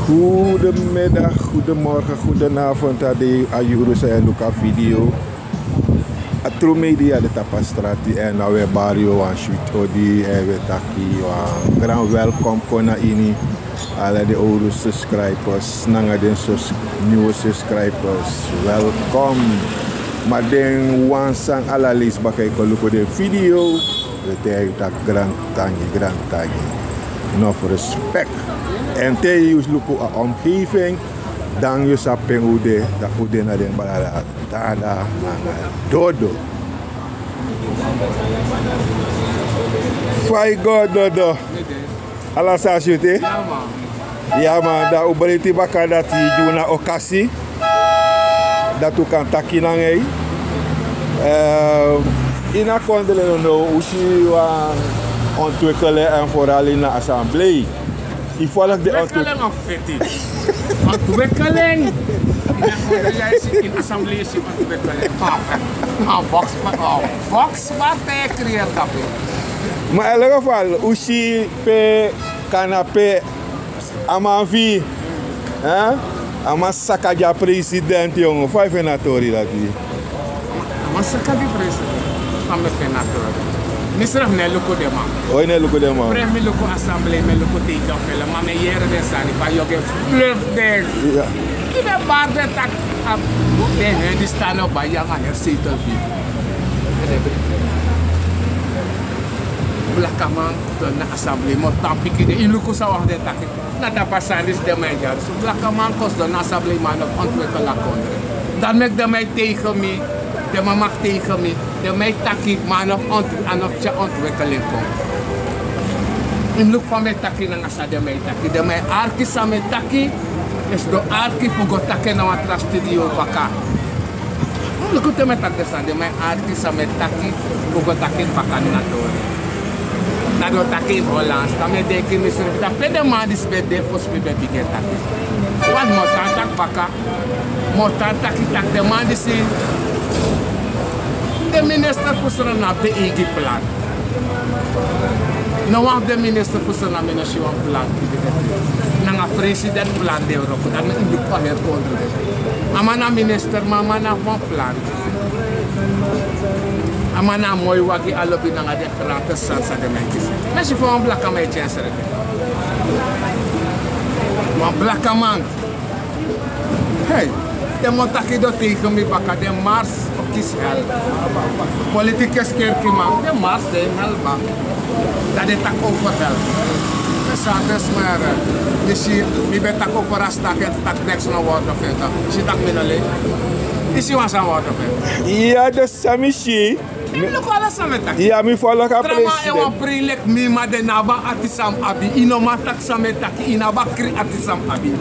Goedemiddag, goedemorgen, goedenavond aan Ayurusa en Luca video. Atro media de tapastrati en nou we barrio aan shoot odi en we taki een grand welkom kona ini alle de oude subscribers, nanga den nieuwe subscribers, welkom. Maar den wansang ala lis bakay ko luko de video, we te tak grand tangi. Nog respect. En te je luko a omgeving, dan je sapen ude, dat ude na den balada, tada, dodo. Fai God dodo. Ala sa shute? Ja man, da ubaliti baka dati juna okasi. Dat u kan taki nangay. Ina kondele no usi wa ontwikkelen en vooral in de assemblee. Die volgt de ontwikkeling of feti? Ontwikkeling! In de assemblee is ontwikkeling. Box wat creëert dat? Maar in ieder geval, usi pe canapé amanvi, ama sakaja president jongen, 5 senatori dat die. Ama sakaja president, ama senatori. Misraf ne luko de man. Oi ne luko de man. Premi luko assemblee me luko teka fela, maar me jere de sani pa yoge bluff der. Ja. Ibe barde tak ab de die staan op bij janga herzetel vi. Blakaman na assemblee mo tampiki de iluko sa wax de tak. Na da pasandis de meja. So blakaman kos de assemblee man op ontwikkelen la kondre. Dan mek de mij tegen me. De mama tegen me, de mij taki man of ontwikkeling komt. In loop van mij taki na asa de mij taki, de mij arki sa mij taki, is do arki fugo taki na watra studio baka. Look at me taki sa de mij arki sa mij taki, fugo taki baka na dori. Na do taki in Hollands, kami deki misref, da pede man dis bede fos me be bige taki. Wat motan tak baka, motan taki tak de man disi. De minister pusera na de egi plan. No want de minister pusera na menasiwan plan. Nanga president plan de Europa. Dan in look pa her kondre. Amana minister mama na van plan. Amana moy wagi alobi nanga de krante sansa de menkis. Nasi fo on blaka me chance rek. Wan blaka man. Hey, de montaki do tegen mi baka de mars. Hel. Politicus kerk man, de mars de helba. Dat de tak over hel. Santes maar, dus mi bet tak over asta ket tak next no water feta. Si tak minale. Isi wasa water feta. Ja, de samishi. Mi lo kola sametak. Ja, mi follow ka president. Trama e wan prilek mi ma de naba atisam abi. Inoma tak sametak inaba kri atisam abi.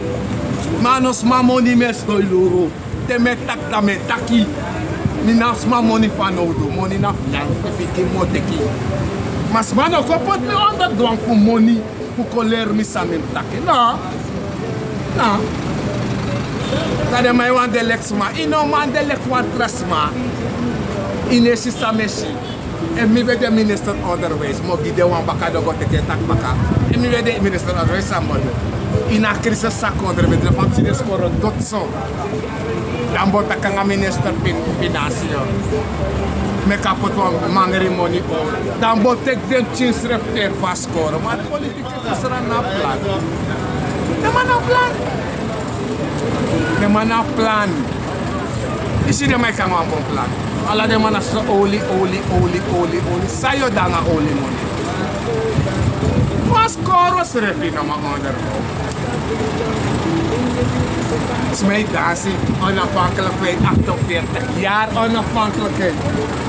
Manos mamoni mes do iluru. Te metak da metaki. Minas ma money fan odo, money na flan, fiki moteki. Mas mano ko pot me on the ground for money, for coller mi samim take. No. No. Dat de mij wan de lex ma, ino man de lex wan trust ma. Inesi sameshi. En mi de minister otherwise, mo gide wan baka do go teke tak baka. En mi de minister otherwise samode. Ina crisis sakondre met de fancy de score dotso. Dan bota kanga minister financiën. Me kapot van mangere money on. Dan bota ik den chins refer vast scoren. Maar de politiek is er een plan. De man een plan. De man een plan. Is er mij kan een plan. Alla de man is olie. Sayo danga olie money. Vast scoren is refer na maar onderhoud. Smijt dansen, onafhankelijkheid, 48 jaar onafhankelijkheid.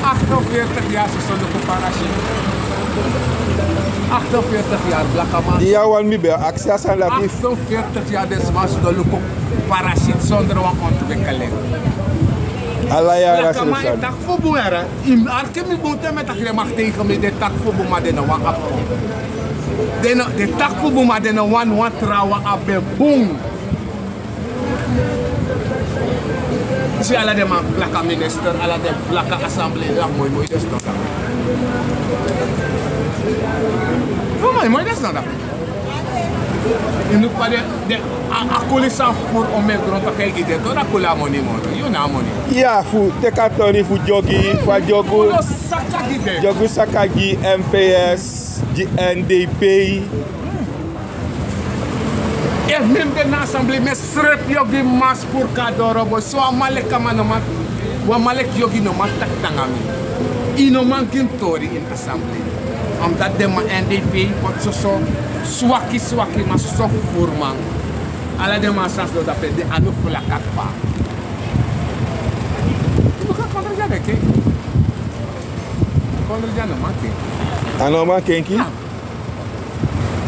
48 jaar ze zullen op parachute. 48 jaar blakaman. Ja, wan mi be actie aan la 48 jaar des was zullen op parachute zonder een ontwikkeling. Alla jaren blakaman is tak voor boeren. In arke mi boete met dat mag tegen me de tak voor boema de wan appo. De tak voor boema de wan trouwen abe boom. Si ala de man blaka minister, ala de blaka assemblee, ja mooi des nog. Voor mij mooi des nog. In nu pa de akolisan voor om me grond te kijken de to akula money mono. You na money. Ja, fu te katori fu jogi, fa jogu. No sakagi de. Jogu Sakagi, MPS, NDP. E même de na assemblée mais srep yogi mas pour kadoro boy. So amale kama no man. Wa malek yogi no man tak tangami. Ino man kim tori in assemblée. Omdat de ma NDP wat so swaki mas so forman. Ala de ma sens do d'appel de anu fula kakpa. Tu ka kontra ja de ke? Kontra ja no mate. Ano man kenki?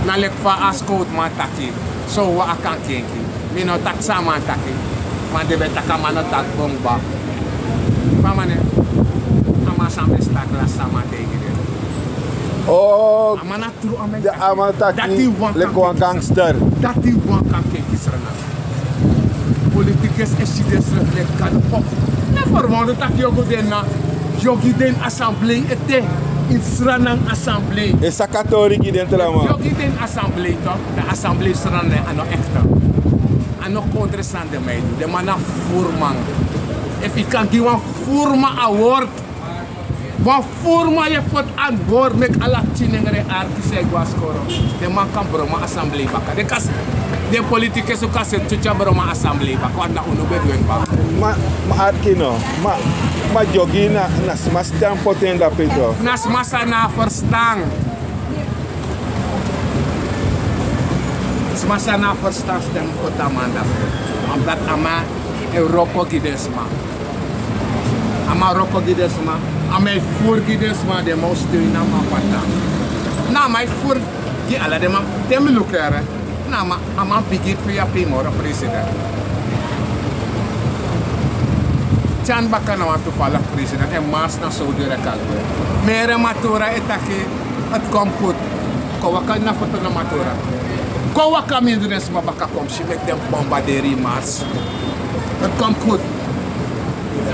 Na lek fa askout ma taki. So wa akan kenki. Mi no tak sama taki. Ma debe takamana tak bomba. Pamane. Ama sambe stak la sama dege. Oh, Amana tru amen. de Amataki, le gangster. Dat die wan kan kijken Israël. Politicus is die desreflect kan op. En verwoorden dat jogo den assemblée ete. Israël assemblée. E Sakatori ki dentro la man. Jogi den assemblée toch? De assemblée Israël ano echte. Ano contre de meid. De mana forman. If ik kan die wan forma award. Wan forma je pot aan boord met alla chinengere arki segwa skoro. De man kan broma assemblée baka. De kas de politicus ook as tucha broma assemblée baka. Wanda unu bedwen ba. Ma arki no. Ma jogi na mas tempo tenda peto. Nas masa na verstang. Masa na verstang stem kota manda. Omdat ama Europa gidesma. Ama Europa gidesma. Amai voorgidesma de moest doen na ma pata. Na mai voor die ala de ma tem lukere. Na ma ama bigit via primora president. Chan baka na watu fala president en mas na Saudi Arabia. Mere matura etake at kom goed. Ko waka na foto na matura. Ko waka mindres ma baka kom si met dem bombarderi mars. Het kom goed.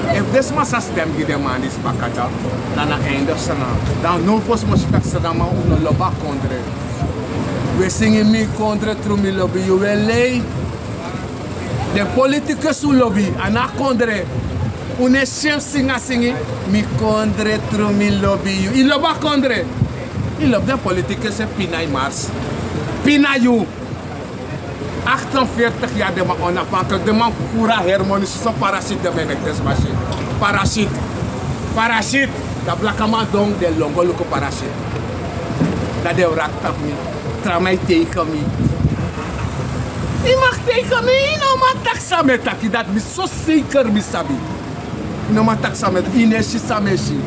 If this massa stem die demand is pakata, dan aan einde sana. Dan no pos mosika sana ma uno loba contre. We singen mi contre tru mi lobby you lei. De politicus u lobby ana contre. Une chef singa singi mi contre tru mi lobby you. I loba contre. I lob de politicus e pinai mars. Pinai 48 jaar de man onafhankelijk. De man pura hermonie zo parasiet de men met machine. Parasiet. Dat blakama dong de longo luko parasiet. Dat de raktap mi. Tramai teken mi. I mag teken mi. No man taksa met taki. Dat mi zo zeker mi sabi. No man taksa met ineshi sameshi.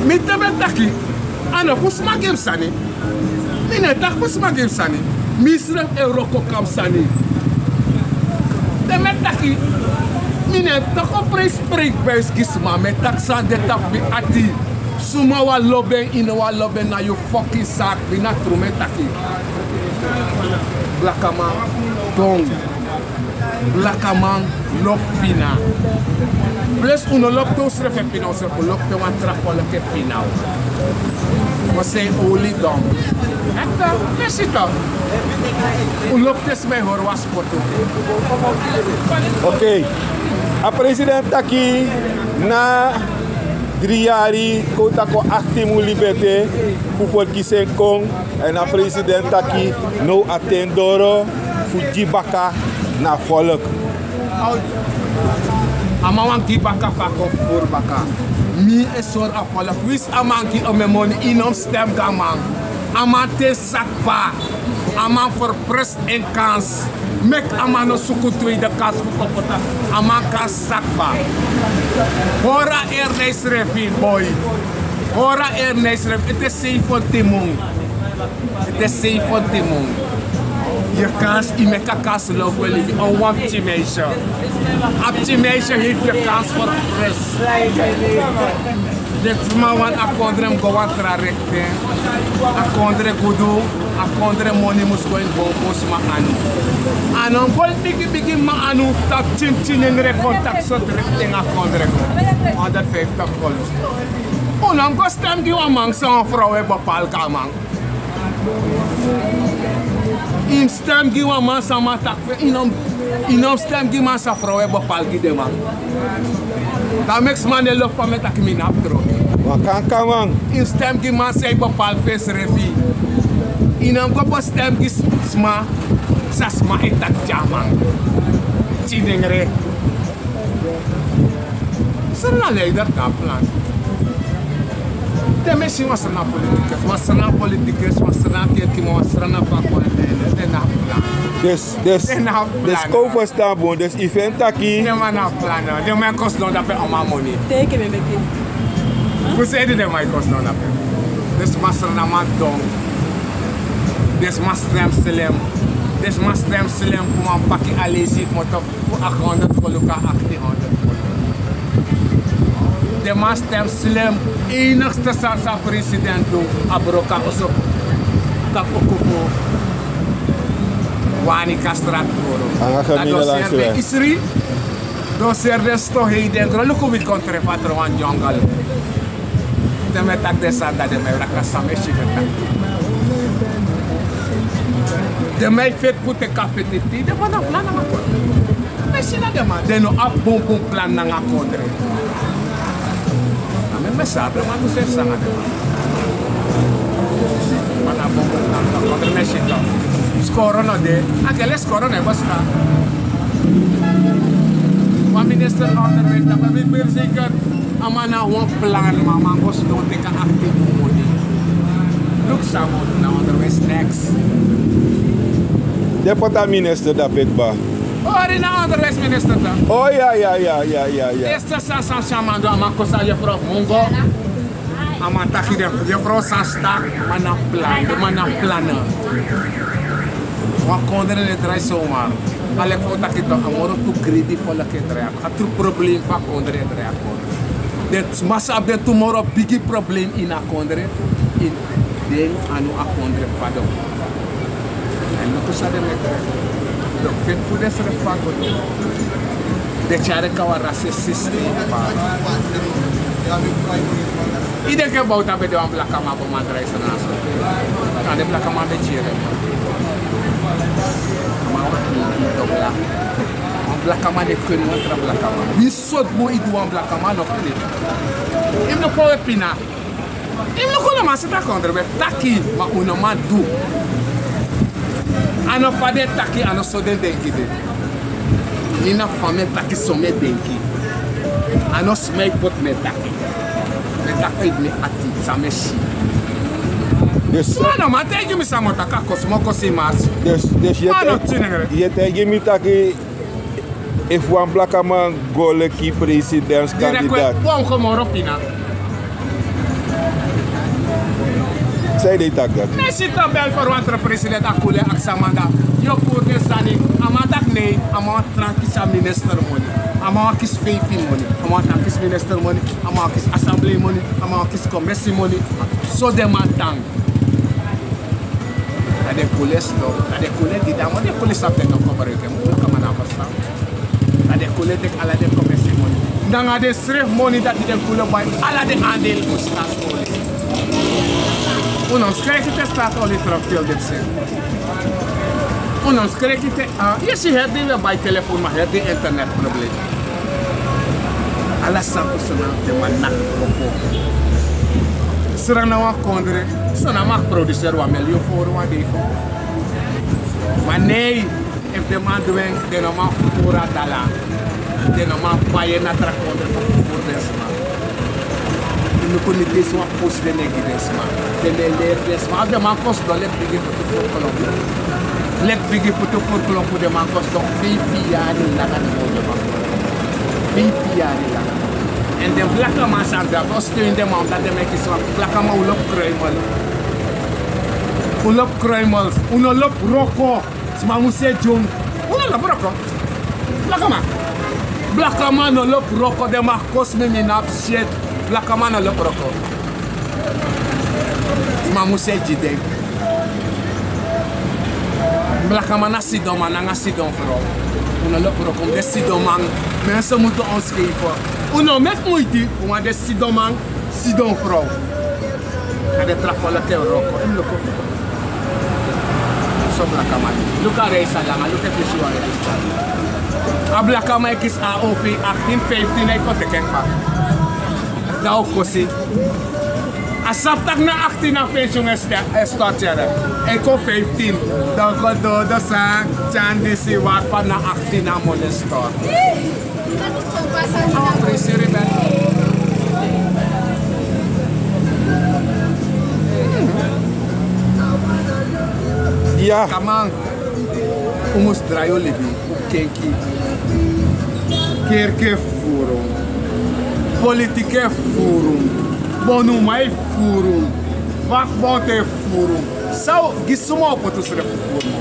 Mi te met taki. Ano kusma gem sani. Mi ne tak kusma gem sani. Misre Euroko Kamsani. De metaki. Mine tako prespreek bij skisma. Metaksa de tapi ati. Suma wa loben in wa loben na you fucking sack. Bina tru metaki. Blakaman dong. Blakaman lopina. Plus uno lop to srefe pina. Srefe lop to wan trapole ke pina. Você oli dom. Etta, mesita. Uloptes mejor was poto. Ok. A presidente aqui na Driari kota ko actimu liberté pour que se com en a presidente aqui no atendoro fujibaka na volk. Amawangi baka fako for baka. Mi esor afala. Wis amangi o memoni inom stem gamang. Amante sakpa. Aman voor prest en kans. Mek amano suku tweede kans voor kopota. Amanka sakpa. Hora ernest refin boy. Hora ernest refin. Het is safe voor timon. Het is safe voor timon. Je kans, je meka kans lopen wel in een optimation. Optimation heeft je kans voor prest. De firma wan akondrem go wan trarekte. Akondre kudu, akondre money mus go in bos ma anu. Anon gol bigi ma anu tak chin en contact so direkte akondre go. Maar dat 50 gol. Onan go stem die wan mang zo'n vrouw e bepal kamang. In stem gi wan man sa man tak fe inom stem gi man sa vrouw hebben pal gi de man. Dan meks man de loop van met tak min aptro. Wan kan man. In stem gi man say bepal fes refi. Inom ko po stem gi sma sa sma etak jaman. Cinengre. Serna leider kan plan. Te messi was na politicus, was na kerk, was na vakwa de na plan. Des overstaan, des event aqui. De man na plan, de man kost non dat pe oma money. Teke me beki. Hoe zei de man kost non dat pe? Des master na man dong. Des master slim voor een pakje alesi motor voor 800 koluka 1800. De master slim enigste sa president do abroka oso kapokupo wani kastrat koro. Anga isri do serde sto heiden gro luko mit kontre patro wan jungle. De metak de sada de me rakasame shigeta. De mij vet put de café titi, de van plan na ngakon. Messi na de man, de no ap bom plan na ngakondre. Amen me sabe, man tu se sanga de man. Man ap bom plan na ngakondre Messi to. Skoro no de, aquele skoro ne basta. Wa minister onderwijs, dat we weer zeker amana wan plan, mama bos no te ka actief modi. Look samo na onderwijs next. Deputy minister dat bekba. Oh, die na onderwijsminister dan. Oh ja. Eerste sa chamando ama kosa je vrouw Mongo. Ama taki de je vrouw sa stak, mana plannen. Wa kondere le drai zomaar. Ale ko taki to amoro tu greedy fola ke drai. Atru probleem va kondere drai akon. Det massa ab de tomorrow big problem in akondere in den anu akondere fado. En lo cosa de meter. Lo que puede ser fago de chare kawa racist pa. Ide ke bauta be de am blakama bo mandra isana so. Kan de blakama be chire. Ma wa dobla. Am blakama de kun montra blakama. Bisot bo idu am blakama no kle. Im no ko pina. Im no ko na masita kontra be taki ma uno ma du. Ano fade taki ano sode denki de. Nina fame taki some denki. Ano smei pot me taki. Me taki me ati same shi. Mano, ma tegi mi samo taka kosmoko si mas. Mano tinegre. Je tegi mi taki if one black man go ki president kandidaat. Bom como ropina. Zij deed dat. Nee, zit dan bel voor onze president Akule Aksamanda. Je voor de stading. Amadak nee, ama trankisa minister money. Ama kis fefi money. Ama kis minister money. Ama kis assembly money. Ama kis commerce money. So de mantang. Ade police do. Ade kule di damo. Ade police apte no coverage. Mo kama na pasta. Ade kule tek ala de commerce money. Dan ade sref money dat de kule by ala de andel mustas money. Uno skrekite staat al die trofeel dit zijn. Uno skrekite, je ziet het niet bij telefoon, maar het is internetprobleem. Alla santo sana te manak roko. Serana wa kondre, sana mak producer wa miljoen voor wa defo. Maar nee, if de man doen, de no ma fura dala. De no ma paye na tra kondre voor desma. Nu kon niet deze wat post de negi desma. De leer desma. De man kost dan let bigi voor de Colombia. Let bigi voor de Colombia. De man kost dan 5 jaar in laga de moeder man. 5 jaar in laga. En de blakke man zijn daar. Dat steun de man dat de mensen zo blakke man ulop kruimel. Ulop kruimel. Ulop roko. Sma muse jong. Ulop roko. Blakke man. Blakke man ulop roko. De man kost me minap shit. Black man a look roko. Mamu say jide. Black man a sit down man a sit down vrouw. Uno look roko. De sit down man. Mensen moeten ons geven. Uno met moeite. Want de sit down man, sit down vrouw. En de trap van de roko. so Blakama. Look at Reisa lang, look at this one. A Blakama is AOP 1815 ay ko teken pa. Daw ko si. Asaptak na 18 na pension start yan. Eko 15. Daw ko do sa chandi si wat pa na 18 na mo na start. Presi rebel. Ja. Kamang umus draio libi kenki kerke forum politike forum bonumai forum vakbote forum sau gisuma potus re forum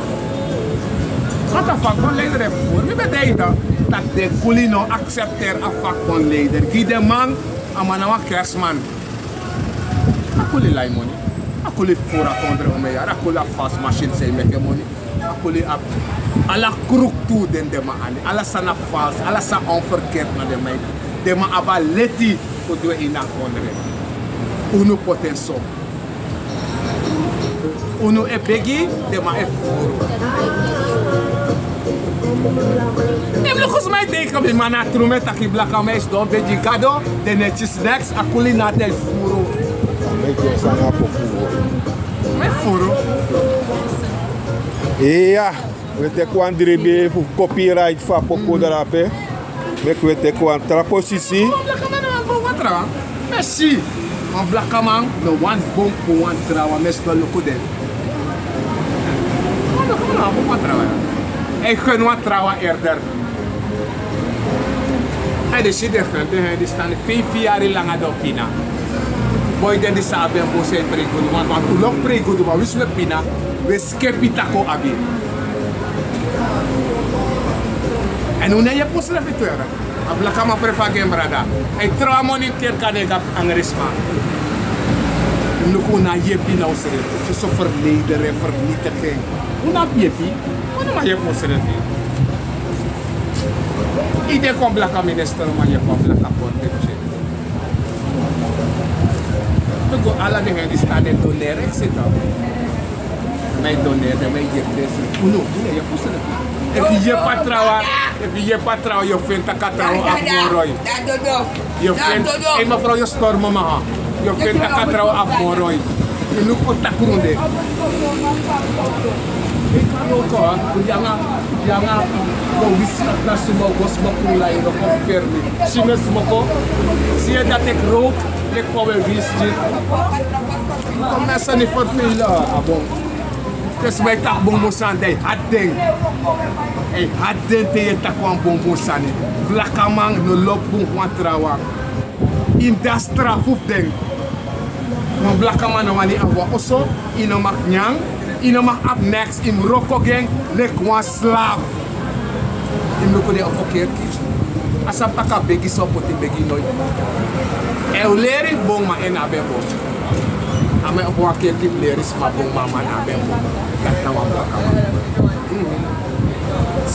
kata fakbon leider forum mi bedeida dat de kulino accepter a fakbon leider gide man amanawa kersman akuli laimoni akuli fora contre o meia akula fast machine sei meke moni akuli ap ala kruk tu den de ma ani ala sana fals ala sa onverkeerd na de mij de ma aba leti o do ina contre uno potenso uno e begi de ma e foro nem lo cos mai de kam mana trumeta ki blaka mes do begi gado de netis next akuli na del foro me foro Ja, we te kwan dribe voor copyright van poko darape. We te kwan traposisi. Blakaman no bon watra. Merci. On blakaman no one bon po one trawa mes do lokude. No bon watra. Ei gen wat trawa eerder. Hij de shit hij die staan 5 jaar lang aan de pina. Boy den die sabe bo se prego want ulok prego do wis le pina. We skepitako abi. En hoe je post la victoire? Abla kama prefage brada. Ai tra moni ter kadega angrisma. Nuku na yepi na usere. Je so verleden en vernietiging. Hoe na yepi? Hoe na je post la vie? Ide kom blaka minister ma je kom blaka porte. Go ala de hen stade donere etc. Mij doneren, mij je deze. Uno, je poest het. If je patrawa, je vindt dat katrawa afmoroy. Je vindt, hey mevrouw, je stormen maar. Je vindt dat katrawa afmoroy. Je moet ook takunde. Ik kan ook hoor, jangan kau bisa nak semua gosma kulai no confirmi. Si mes moko, si dat ik rook, ik wou wel wisten. Kom mensen niet vervelen, abon. Dus wij tak bombosan dai hadeng. Ei hadeng te tak wan bombosan. Vlakamang no lopung wan trawa. Indastra fuf deng. No vlakamang no mani awa oso ino mak nyang, ino mak up next in roko gang lek wan slaaf. In loko de opokeer kies. Asap taka begi so poti begi noy. Eu leri bong ma en abebo. Ame op een keer die leris maar bon mama na ben bon dat na wa blakama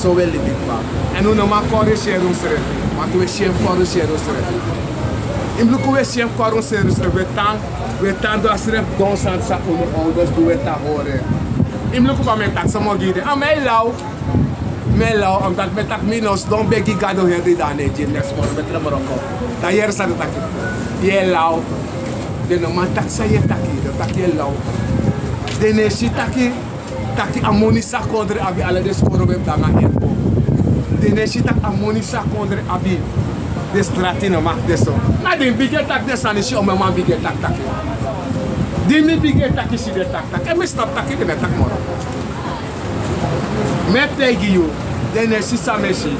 so wel dit pa en nu no ma corriger ons re maar tu es corriger ons re in bloco we siem corriger ons re we tan do asref don san sa on ondos do eta hore in bloco ba metak sa mo gide a melo omdat metak minos don begi gado hedi dane jin next month betra moroko tayer sa tak ye lao de no matak sa ye taki lau de ne si taki amonisa contre abi ala de skoro be danga erpo de ne si tak amonisa contre abi de stratino mak deso na de bige tak de sani si o me man bige tak de mi bige tak si de tak e me stop taki de tak moro me tegi you de ne si sa me si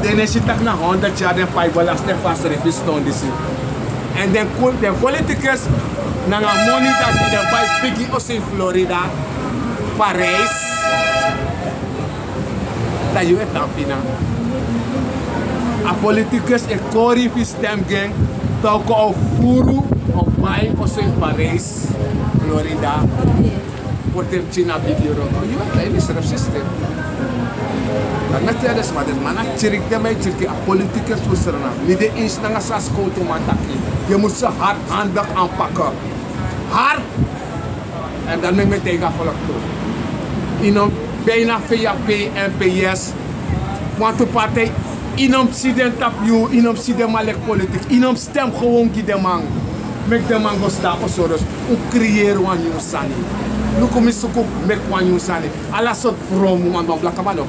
de ne si tak na 100 jarden 5 bolas de fast service stone disi and then the politics nanga money that they buy biggie also in Florida, Paris, that you tampina. A politicus e kori fi stem gang, toko of furu of buy also in Paris, Florida, what them China biggie ro. You have this system. Nagna des madet mana cirik de mai cirki a politicus fusrana. Lide ins nanga sasko to mataki. Je moet ze hardhandig aanpakken. Hard. En dan neem ik tegen volk toe. Inom bijna VAP en PS. Want de partij, inom sident op you, inom sident malek politiek, inom stem gewoon ki de man. Mek de man go sta op soros, u creëer wan you sani. Nu kom is ook mek wan you sani. Alla soort vrouwen wan dan blakka man ook.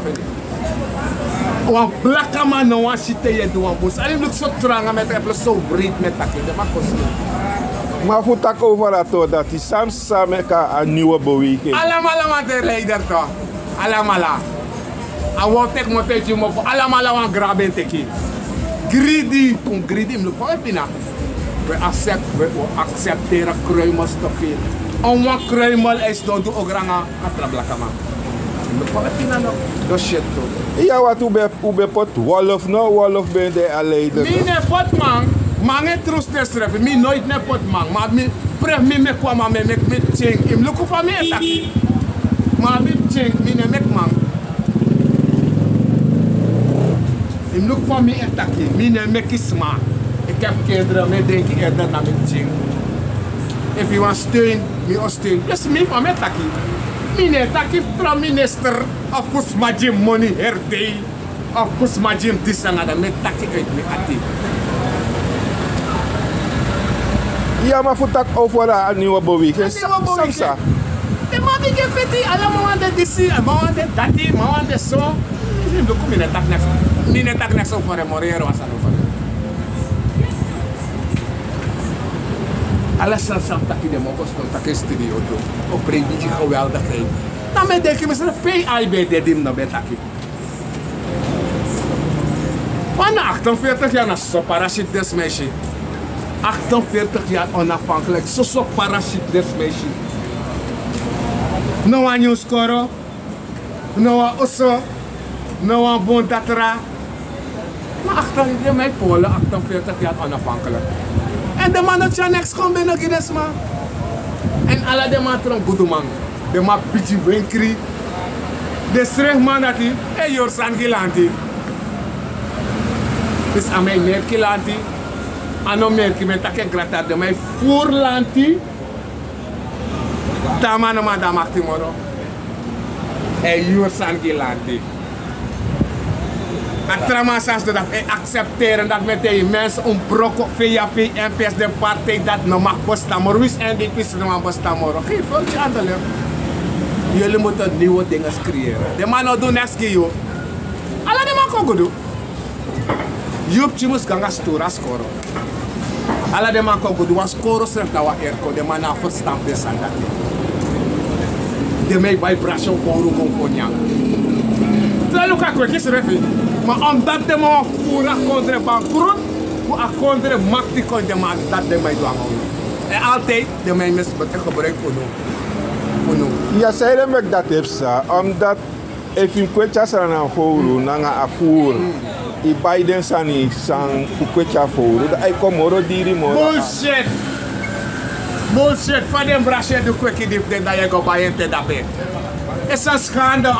Wan blakka man no wan shite je do wan bos. Alleen look so tranga met even zo breed met takke, de man kost. Maar voor tak over dat die samen een nieuwe beweging. Allemaal de leider toch. Allemaal. I want take my page you moko. Allemaal wan graben teki. Greedy, greedy me look pina. We accepteren kruimels te veel. Onwa kruimel is dan do ogranga atra blakama. Me pina no. Do shit to. Ja wat ube pot Wolof no Wolof ben de leider. Mine pot man. Mange trust desref, mi nooit ne pot man, maar mi pref mi me kwam me mek me ching. Im look for me attack. Maar mi ching mi ne mek man. Im look for me attack. Mi ne mek smart. Ik heb kinderen, me denk ik eerder naar me ching. If you want steun, mi o steun. Dus mi van me attack. Mi ne attack from minister of kusmajim money her day. Of kusmajim disanga me attack uit me ati. Ja, maar voor tak over een nieuwe beweging. Samsa. De man die geeft die allemaal de DC, allemaal de dati, allemaal de zo. Je moet ook niet tak next. Niet tak next over de morero was aan over. Alles zal samen tak de mokos van tak studio doen. Op beetje geweldigheid. Dan met denk je misschien PIB de dim naar bed taki. Van 48 jaar na zo parachute des meisje. 48 jaar onafhankelijk, zo parachute des meisje. No one news koro, no one osso, no one bon datra. Maar achter mij Polen, 48 jaar onafhankelijk. En de man dat je niks komt binnen gides man. En alle de man tron goede man. De man beetje winkri. De schreef man dat hij, hey Jorsan Gilanti. Dus aan mij meer Gilanti. Ano merki men take gratar de mij voorlanti. Tamano madame Timoro. E Jorsan Gilanti. Atramasas dat accepteren dat met die mensen een brok VAP NPS de partij dat no mag bestaan. Maar wie is NDP no mag bestaan moro? Geef een andere. Jullie moeten nieuwe dingen creëren. De man doen niks voor jou. Alla de man kan doen. Jup chimus ganga stura skoro. Alla de man kogo was koro stref na wa erko de man na verstamp de sanda. De mij vibration koru konkonya. Terwijl ik kwek is refi, maar omdat de man pura contre bankrot, voor a contre macht die kon de man dat de mij doen. En altijd de mij mis beter gebruik ono. Ja, zei de mek dat heeft sa, omdat if je kwetjas aan een foru, nanga afur. I Biden sani sang ukwecha foru da ai komoro diri moro. Bullshit. Bullshit. Van dem brasje de kweki dip den da je go bayen te dabe. Es een schande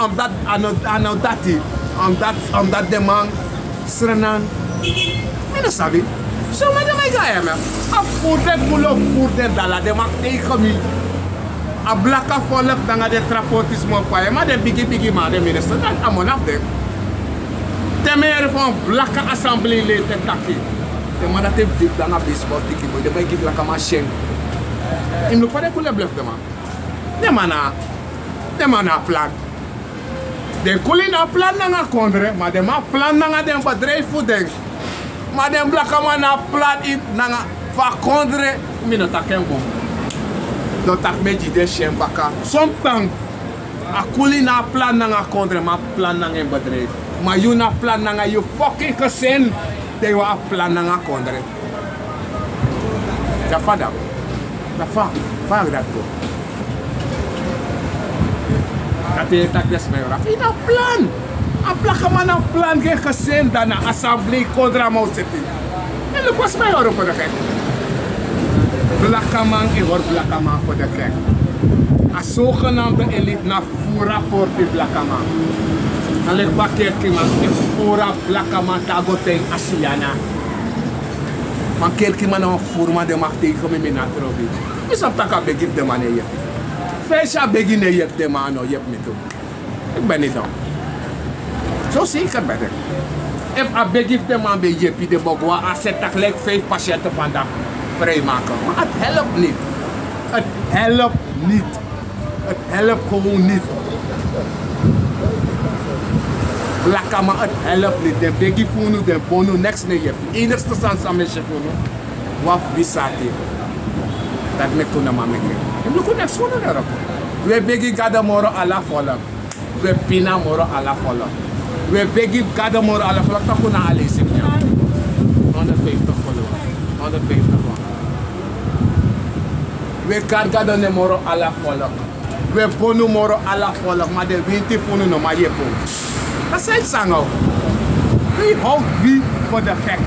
omdat de man srenan. En sabi. Zo met de mij ga me. Afvoerden mulo voerden dala de mak tegen mi. A blakka volk danga de trapotismo pa maar de bigi man de minister dat amon af dem. De meer van blakke assemblee leden taki. De man dat heeft dik dan op baseball tiki boy. De man geeft like a machine. In look for the cool bluff de man. De man a plan. De cool na plan na kondre, maar de man plan na den bedrijf voeding. Maar de blakke man a plan in na va kondre mino taken bom. Dat tak meji de shen baka. Sompang a cool na plan na kondre, maar plan na en bedrijf. Maar je na plan na je fucking gezin, dat je a plan na kondre. Ja vader. Dat vader dat toch. Dat is tak des mij hoor. In een plan. Een plak man een plan geen gezin dan een assemblee kondra moet zitten. En dat was mij hoor voor de gek. Blakkaman is hoor blakkaman voor de gek. Een zogenaamde elite na voerrapport in blakkaman. Dan ligt bakkeer man in voerrap blakkaman tagoteng Asiana. Van kerkman een voerman de mag tegen me na trobi. Is op taka begin de man je. Feesja begin je de man no je me toe. Ik ben niet dan. Zo zeker ben ik. If a begif de man bij JP de Bogwa, als ze gelijk 5 patiënten vandaag vrijmaken. Maar het helpt niet. Het helpt niet. Het helpt gewoon niet. Laka, maar het helpt niet. De begif nu, de bono, niks nee JP. Enigste sans aan mijn chef nu. Wat bisati. Dat me kunnen maar mee. Ik moet ook niks voor erop. We begif gada moro ala volk. We pina moro ala volk. We begif gada moro ala volk. Dat kunnen alles zien. 150 followers. 150 man. We kan gada ne moro ala volk. We bono moro ala volk. Maar de 20 fono no maar je po. Dat is het zang ook. We hold wie voor de gek.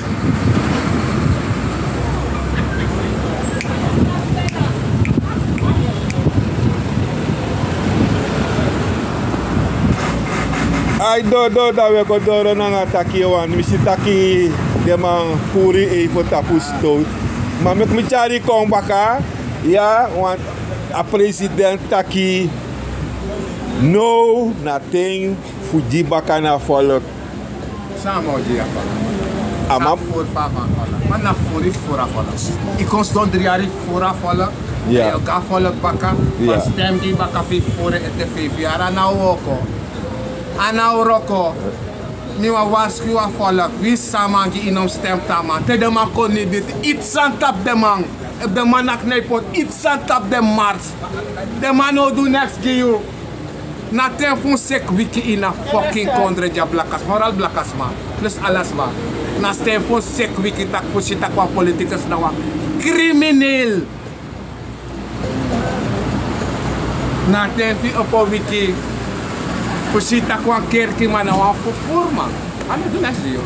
Ai do dat we go door na taki wan misi taki de man puri e fo tapu stout maar met mi chari kom baka ja want a president taki no nothing fuji baka na volk Samo dia fala. ama Voor papa fala. Maar na voor is voor afvallen. Ik constant 3 jaar voor afvallen. Ja. Ik ga volk baka. Ja. Van stem die baka voor het 5 jaar. En nou ook. Ana Roko, niwa wasku wa volk, wie samangi in ons stem taman. Te de man kon niet dit, iets aan tap de man. De man nak nepot, iets aan tap de mars. De man no do next give na ten fun sek wiki in a fucking kondre ja blakas, moral blakas man. Plus alas man. Na ten fun sek wiki tak pusita kwa politicus na wa. Crimineel. Na ten fi opo wiki Pusita kwa kerki mana wa forma. Ano do next dio.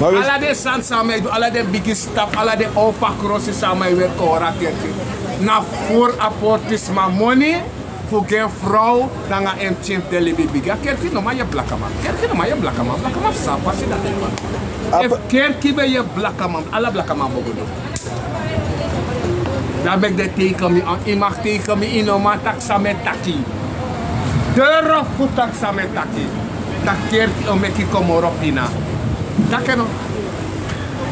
Ala de san samay do ala de big stap ala de opa cross samay wer ko ora kerki. Na voor apportis ma money voor geen vrouw dan ga MTM telebibiga kerki no ma je blakama. Kerki no ma je blakama. Blakama sa pasi da te. If kerki be je blakama ala blakama bogodo. Daar ben ik de teken me aan. Je mag teken me in om aan taxamet taki. Dero futak sametaki. Dat keert om ik kom erop in. Dat kan ook.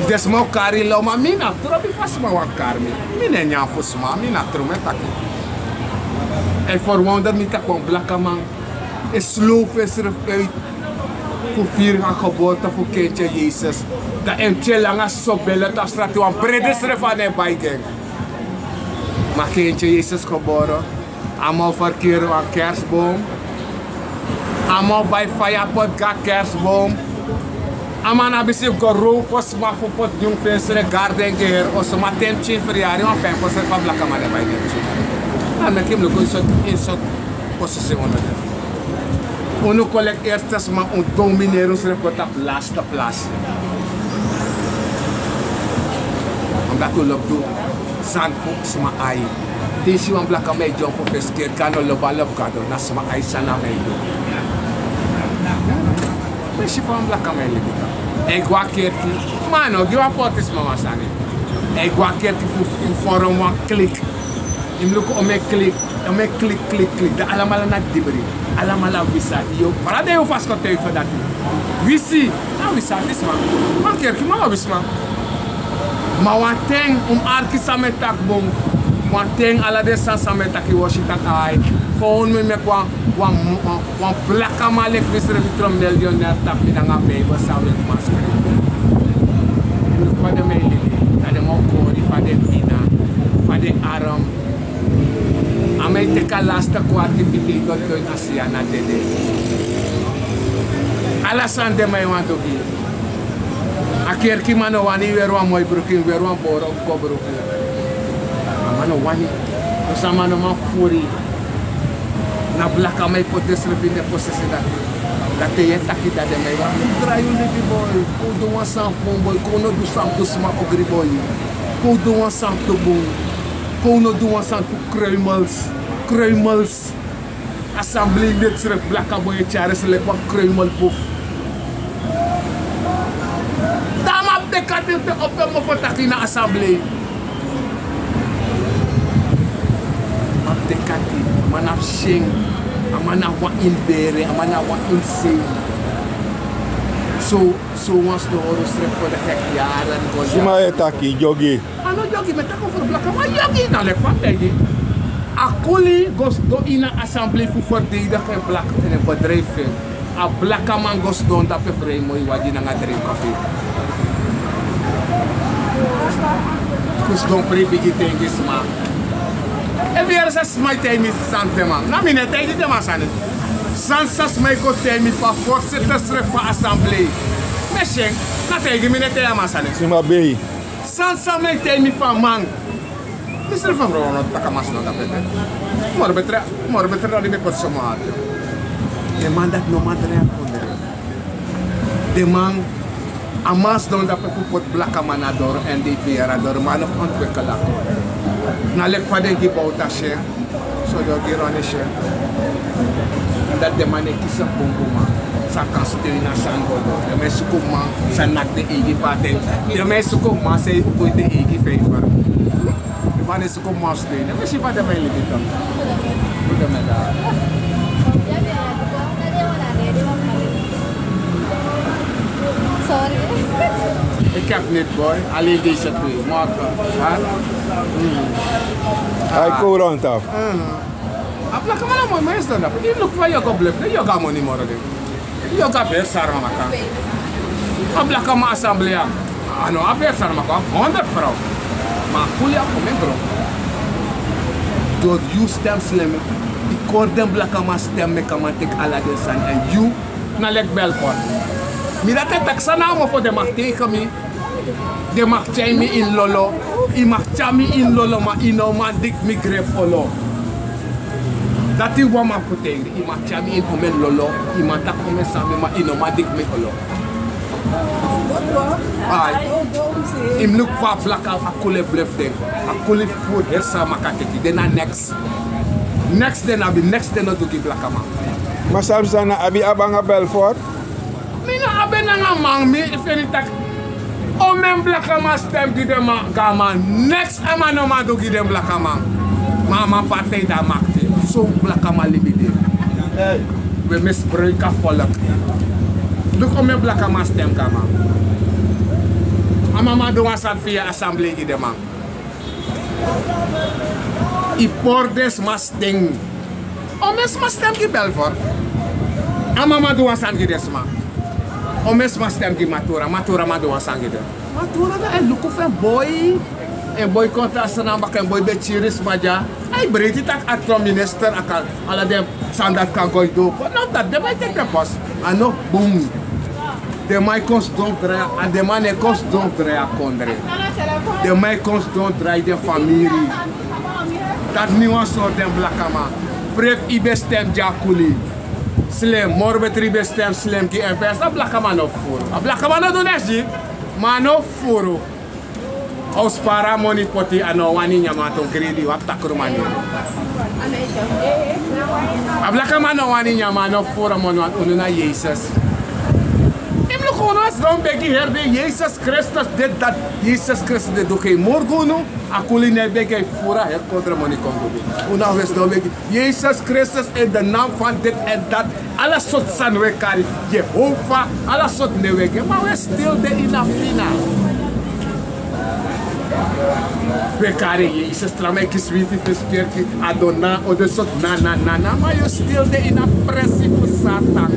Desmo kari lo ma mina. Trobi pas ma wan karmi. Mina nya fusma mina trumetaki. En verwonder niet dat kwam blakke man. En sloof is er uit. Voor 4 jaar geboorte voor kindje Jezus. Dat MT lange zo bellen dat straat wan bredes van de bijgang. Maar kindje Jezus geboren. Allemaal verkeer aan kerstboom. Allemaal bij firepot ga kerstboom. Allemaal naar bezig geroof was maar voor pot jong venster garden geheer. Als ze maar tempje verjaardag maar pen voor ze van blakken maar bij tempje. Dan met hem loop in soort positie onder de. Uno collect eerst maar een domineren ze op de laatste plaats. Omdat we loop doen. Zandvoort maar ai. Deze man blakka mij jump op het keer kan op balop kado na sma ai sana mij doen. Deze man blakka mij liep. Ik gua keer ki. Mano, give up what is mama sani. Ik gua keer ki voor een klik. Ik look om me klik, klik. De allemaal na dibri. Allemaal wisa yo. Para de yo fast ko te for dat. Wisi, na wisa this man. Man keer ki man wisa. Maar wat ding arki samen tak bom. Wat ding ala de san samen tak Washington ai. Gewoon me met wan blakka malek visre vitrom miljonair tak mi danga baby samen masker. Voor de meili, dat de mokori, voor de pina, voor de arm. Amai te kalasta kwartifikei dat in Asia na dede. Alasan de mai want oki. Aker ki mano wani weru mooi broeking weru boro ko broeking. Mano wani. Osa mano man furi. Na blaka mai potes refine posese dat. Dat te je taki dat de mai wa. Draio libi boy. Ko do wan sampon boy. Ko no do sampo sma ogri boy. Ko do wan sampo boy. Ko no do wan sampo kruimels. Assemblee lid terug blaka boy chares le kwa kruimel poef. De katinte op hem op het in de assemblee. Op de katinte, man af shing. Amana wa in bere, amana wa in zee. So once de oros terug voor de gek jaren. Suma je taki, jogi. Ano jogi, met tako voor blakka, maar jogi na lek wat tegen. Akuli goes do in een assemblee voor verdedigen en blak in een bedrijf. A blakka man goes don dat vrij mooi wat je na drink koffie. Dus don pribigi tegen sma. En weer is mijn tijd sante man. Na mine tegen de man zijn. Sansas mij ko temi pa voorzitter van assemblee. Meshen, na tegen mine tegen man zijn. Suma bei. Sansa mij temi van man. Mister van vrouw no takamas no tapete. Mor betre ali be persoonlijk. De man dat no madre akondere. De man amas don dat pot blakka manador en de perador man of ontwikkelaar. Na lek van de gebouwta she. So do girone she. Dat de man ekisa bomboma. Sa kan steunen aan godo. De mensen komen sa nak de egi patent. De mensen komen sa uko de egi favor. Maar is ook maar steunen. Maar je gaat er wel niet dan. Goed dan met daar. Sorry. Ik heb niet boy. Alleen deze twee. Morgen. Hij ko rond af. Apla kamera mooi maar is dan dat. Je look van je goblef. Je gaat money morgen. Je gaat best sarma kan. Apla kamera assemblea. Ano apla sarma kan. 100 vrouw. Maar goeie komen bro. Door you stem slimmen. Die korden blakama stem me kamatik ala de san. En you na lek Belfort. Mi dat het taxana mo voor de mag tegen me. De mag me in lolo. I mag me in lolo maar ino man dik mi grep olo. Dat is wat man voor tegen. I mag me in komen lolo. I mag tak komen samen maar ino man dik mi olo. Im look for black out akule blef den. Akule food hersa makateki. Then next. Next then abi next then to give black man. Maar Samsana abi abanga Belfort. Mina abe nanga mang mi if any tak. O men black man stem di dem gama. Next ama no man do give dem black man. Mama partij da makte. So black man libide. We misbruik volk. Look o men black man stem gama. Mama do wan sat via assemblee die de man. I pordes mas ding. O mes mas stem ki Belfort. Mama do wan san ki desma. O mes mas stem ki Matura. Matura ma do wan san ki de. Matura da en look of a boy. En boy kontra sana bak en boy be chiris maja. Ay breti tak atro minister akal. Ala dem sandat kan goy do. No dat de bay tek de pas. Ano boom. De mij kost don't draaien en de man kost don't draaien kondre. De mij kost don't draaien de familie. Dat nieuwe soort den blakama. Pref ibe stem jakuli. Slim, morbet ribe stem slim ki NPS. Dat blakama no furo. Dat blakama no doen echt maar no furo. Als para money poti ano wani nyamato gredi wap takrumani. Dat blakama no wani nyamato furo mon wat ununa Jezus. Konas dan begi herde Jezus Christus dit dat Jezus Christus dit doe geen morgono akuli ne begi fura her kontra moni kongo una wes dan begi Jezus Christus in de naam van dit en dat alles soort san we kari Jehovah alles soort ne wege maar we still de inafina we kari Jezus tramai ki sweetie fiskerki adona o de soort na maar you still de inafpressi voor Satan.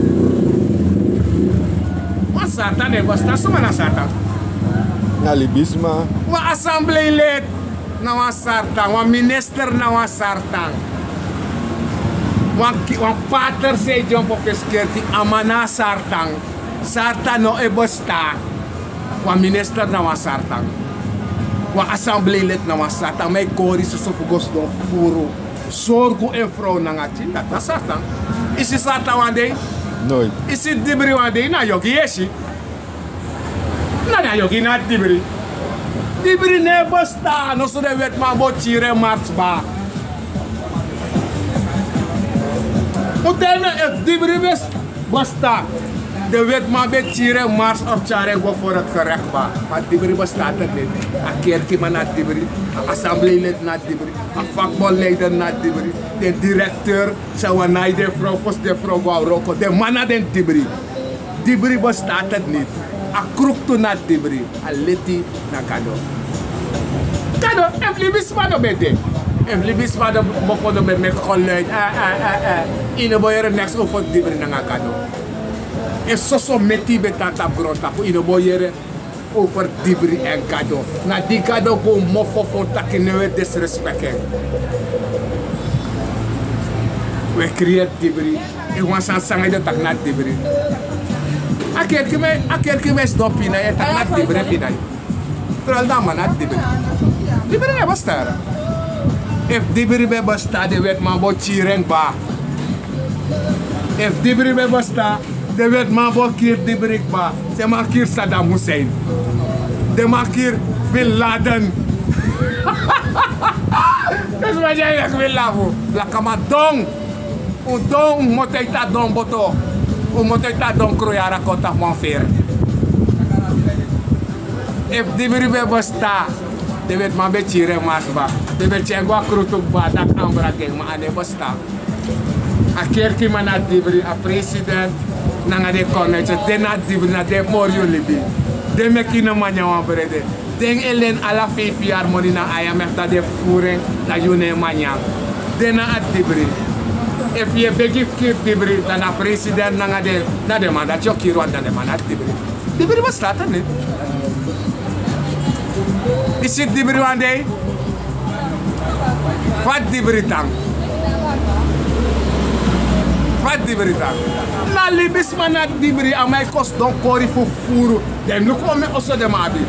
Satan e basta suma na Satan. Na libisma. Wa assemblee lid na wa Satan, wa minister na wa Satan. Wa pater se John Popeskerti amana Satan. Satan no e basta. Wa minister na wa Satan. Wa assemblee lid na wa Satan. May kori so fugos do furo. Sorgo en vrouw na ngati. Dat Satan. Is Satan one day? Nooit. Is het dibri one day? Na yogi yeshi. Na yogi na dibri. Dibri ne basta. No so de wet ma bo chire march ba. Utene if dibri basta. De wet man be tire mars op tjare go voor het gerecht ba. Maar dibri bestaat er niet. Een kerkman na dibri, een assembleelid na dibri, een vakbondleider na dibri, de directeur, zou een naai de vrouw, post de vrouw wou roken, de man na den dibri. Dibri bestaat er niet. Een kroek toe na dibri, een leti na kado. Kado, en vlibis maar dan ben je. En vlibis maar dan begonnen met mijn geluid. In de boyer next over dibri na kado. En zo meti betata grota voor in de boyer over dibri en kado. Na die kado go mofo van takinewe disrespecten. We creëren dibri. Ik was aan sangen de tak na dibri. Aker kime stop in je tak na dibri pinai. Terwijl dan man na dibri. Dibri ne basta. If dibri be basta de wet man bo chireng ba. If dibri be basta de wet man bo kir dibri ba. Se ma kir Saddam Hussein. De ma kir Bin Laden. Dat is wat jij wil laten. La kama dong. O dong moteita dong boto. O moteita dong kroyara kota manfer. If dibri be basta. De wet man be chire mas ba. De wet chengwa krutuk ba dak ambra geng ma ane basta. A kerki man a dibri a president nanga de connect de na dibri na de morio libi. De mekino manya wan brede. Den elen ala fefi harmoni na IMF da de furen la june manya. De na a dibri. If je begi kir dibri dan a president nanga de na de man dat yo kirwan dan de man a dibri. Dibri basta niet. Is het dibri one day? Wat dibri tang? Wat dibri tang? Na libis man na dibri amai kost don kori fu furu. Dem nu kome oso de mabi.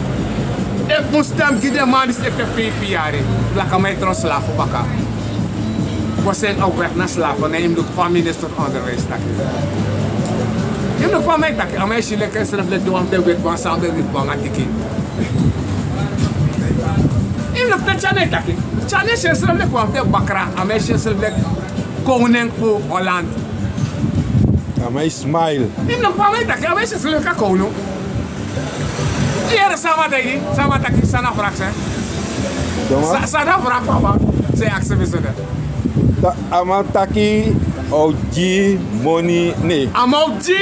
If mustam gide man is even 5 jaar. Laka mij tron slaven baka. We zijn ook weg naar slaven. Nee, je moet van minister onderwijs takken. Je moet van mij takken. Amai is lekker zelf let doen de wet van samen met bang atiki. Je moet dat chane takken. Chane is zelf let kwam de bakra. Amai is zelf let koning voor Holland. Amai smile. Je moet van mij takken. Amai is zelf let koning. Hier sama taki sana frak se. Sana frak papa. Se accepte ça. Amataki Oji money ne.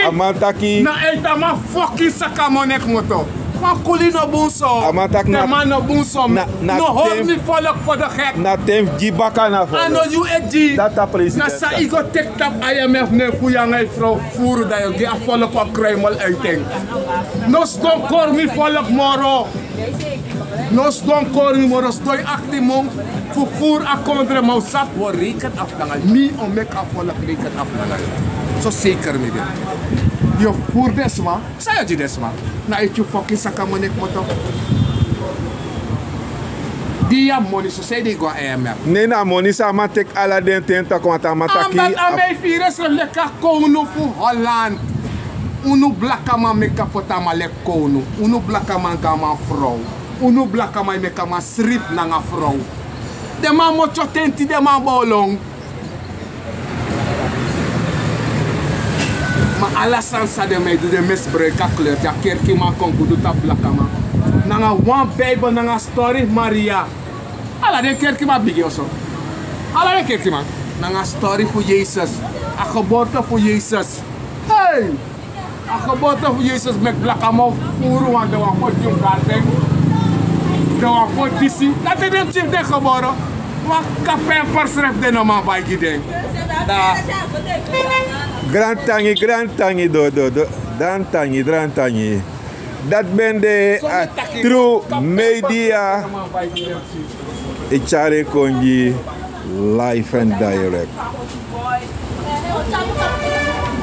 Amataki. Na etama fucking sakamonek moto. Ma kulino bunso. Amataki na man no bunso. No hold me for the heck. Na tem jibaka na I know you edgy. Data president. Na sa igo tek tap IMF ne fuyangay vrouw furu da yo gi a follow up criminal uiting. Nos don kor mi follow moro. Nos don kor mi moro stoi actimong voor a kondre mau sap wo reken afdangal. Mi on mek a follow up reken afdangal. So zeker mi dit. Yo voor desma, sa yo desma. Na itu fucking sakamonek moto. Dia money so say they go IMF. Nee na money sa matek ala den tenta kwanta mataki. Ambat amei fires leka kounu fu Holland. Unu blaka man meka potama lek kounu. Unu blaka man gama vrouw. Unu blaka man meka man srip na nga vrouw. De man mocho tenti de man bolong. Maar alasan sa de mij doe de misbruik kleur. Ja kerkie man kon kudu ta blaka man. Nanga one Bible nanga story Maria. Ala de kerkie man bigi oso. Ala de kerkie man. Nanga story voor Jezus. A geboorte voor Jezus. Hey! A geboorte voor Jezus met blaka man furu want de wan pot jong garden. De wan pot disi. Dat is hem chief de geboren. Wat kapen persref de no man bij giden. Da. Grand tangi do. Dan tangi. Dat ben de true media. Ichare Konji live and direct.